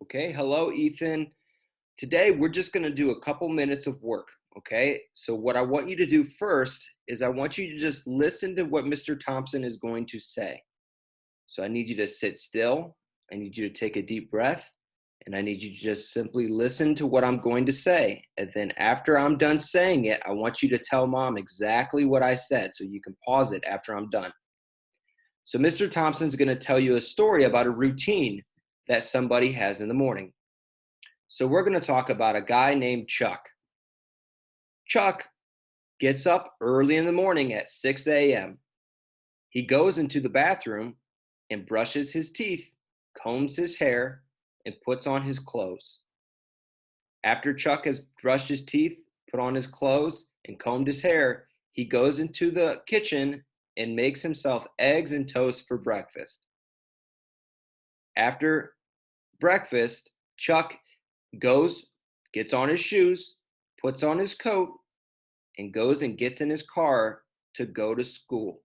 Okay, hello, Ethan. Today we're just going to do a couple minutes of work. Okay, so what I want you to do first is I want you to just listen to what Mr. Thompson is going to say. So I need you to sit still. I need you to take a deep breath. And I need you to just simply listen to what I'm going to say. And then after I'm done saying it, I want you to tell mom exactly what I said so you can pause it after I'm done. So Mr. Thompson's going to tell you a story about a routine that somebody has in the morning. So we're going to talk about a guy named Chuck. Chuck gets up early in the morning at 6 a.m. He goes into the bathroom and brushes his teeth, combs his hair, and puts on his clothes. After Chuck has brushed his teeth, put on his clothes, and combed his hair, he goes into the kitchen and makes himself eggs and toast for breakfast. After breakfast, Chuck gets on his shoes, puts on his coat, and goes and gets in his car to go to school.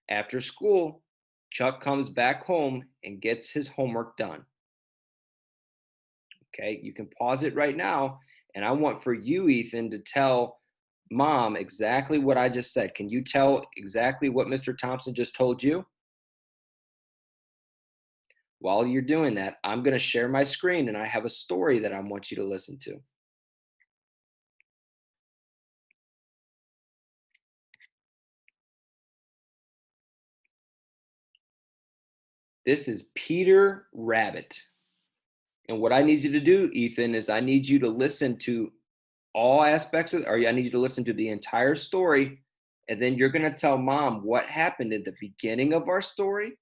After school, Chuck comes back home and gets his homework done. Okay, you can pause it right now, and I want for you, Ethan, to tell mom exactly what I just said. Can you tell exactly what Mr. Thompson just told you? While you're doing that, I'm going to share my screen, and I have a story that I want you to listen to. This is Peter Rabbit. And what I need you to do, Ethan, is I need you to listen to all aspects of, or I need you to listen to the entire story. And then you're going to tell mom what happened at the beginning of our story,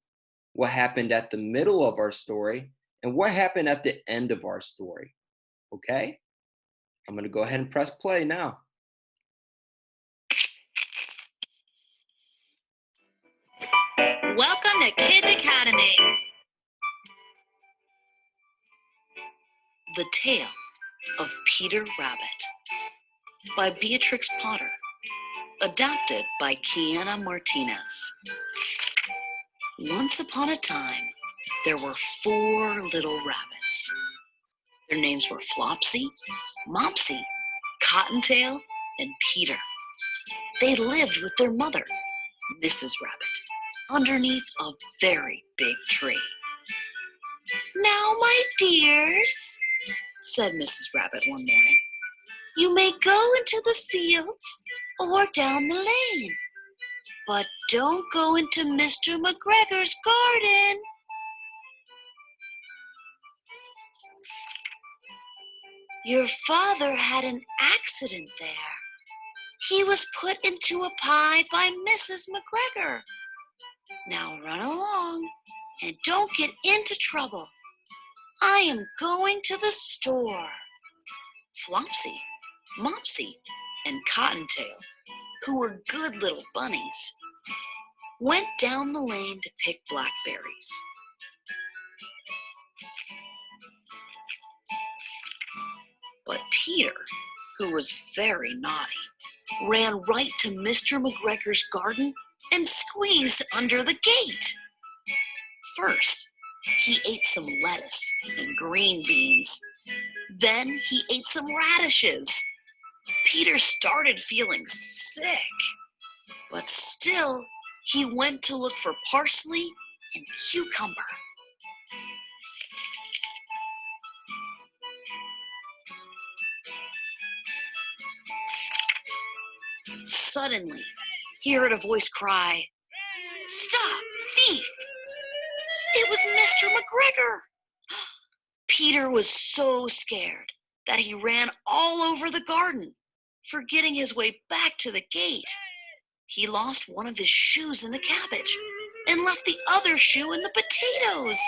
what happened at the middle of our story, and what happened at the end of our story. Okay? I'm going to go ahead and press play now. Welcome to Kids Academy. The Tale of Peter Rabbit by Beatrix Potter. Adapted by Kiana Martinez. Once upon a time, there were 4 little rabbits. Their names were Flopsy, Mopsy, Cottontail, and Peter. They lived with their mother, Mrs. Rabbit, underneath a very big tree. "Now, my dears," said Mrs. Rabbit one morning, "you may go into the fields or down the lane, but don't go into Mr. McGregor's garden." "Your father had an accident there. He was put into a pie by Mrs. McGregor. Now run along and don't get into trouble. I am going to the store." Flopsy, Mopsy, and Cottontail, who were good little bunnies, went down the lane to pick blackberries. But Peter, who was very naughty, ran right to Mr. McGregor's garden and squeezed under the gate. First, he ate some lettuce and green beans. Then he ate some radishes. Peter started feeling sick, but still he went to look for parsley and cucumber. Suddenly, he heard a voice cry, "Stop, thief!" It was Mr. McGregor. Peter was so scared that he ran all over the garden, forgetting his way back to the gate. He lost one of his shoes in the cabbage and left the other shoe in the potatoes.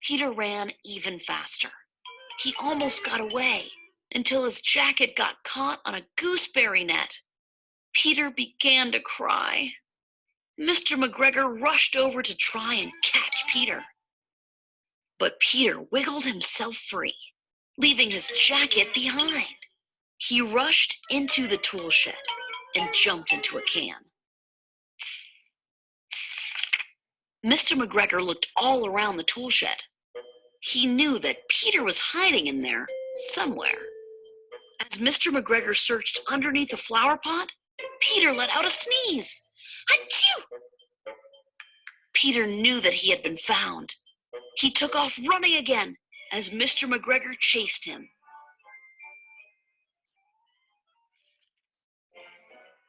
Peter ran even faster. He almost got away until his jacket got caught on a gooseberry net. Peter began to cry. Mr. McGregor rushed over to try and catch Peter. But Peter wiggled himself free, leaving his jacket behind. He rushed into the tool shed and jumped into a can. Mr. McGregor looked all around the tool shed. He knew that Peter was hiding in there somewhere. As Mr. McGregor searched underneath the flower pot, Peter let out a sneeze. Achoo! Peter knew that he had been found. He took off running again as Mr. McGregor chased him.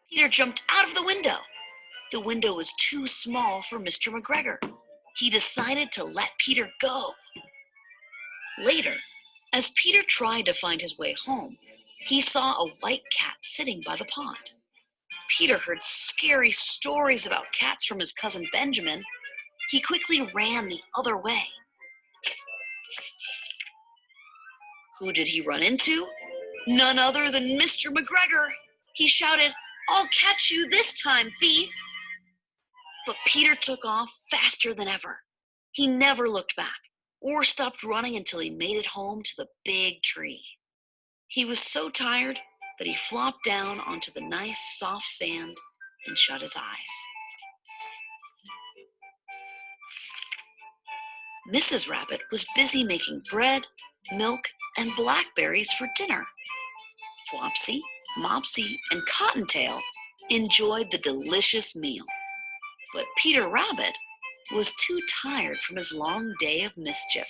Peter jumped out of the window. The window was too small for Mr. McGregor. He decided to let Peter go. Later, as Peter tried to find his way home, he saw a white cat sitting by the pond. Peter heard scary stories about cats from his cousin Benjamin. He quickly ran the other way. Who did he run into? None other than Mr. McGregor. He shouted, "I'll catch you this time, thief!" But Peter took off faster than ever. He never looked back or stopped running until he made it home to the big tree. He was so tired that he flopped down onto the nice soft sand and shut his eyes. Mrs. Rabbit was busy making bread, milk, and blackberries for dinner. Flopsy, Mopsy, and Cottontail enjoyed the delicious meal. But Peter Rabbit was too tired from his long day of mischief.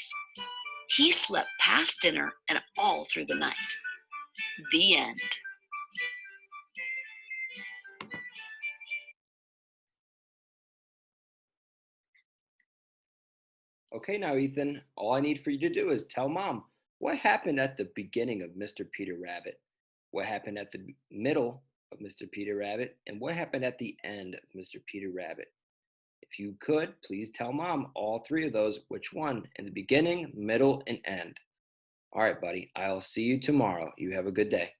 He slept past dinner and all through the night. The end. Okay, now, Ethan, all I need for you to do is tell Mom what happened at the beginning of Mr. Peter Rabbit, what happened at the middle of Mr. Peter Rabbit, and what happened at the end of Mr. Peter Rabbit. If you could, please tell Mom all three of those, which one, in the beginning, middle, and end. All right, buddy, I'll see you tomorrow. You have a good day.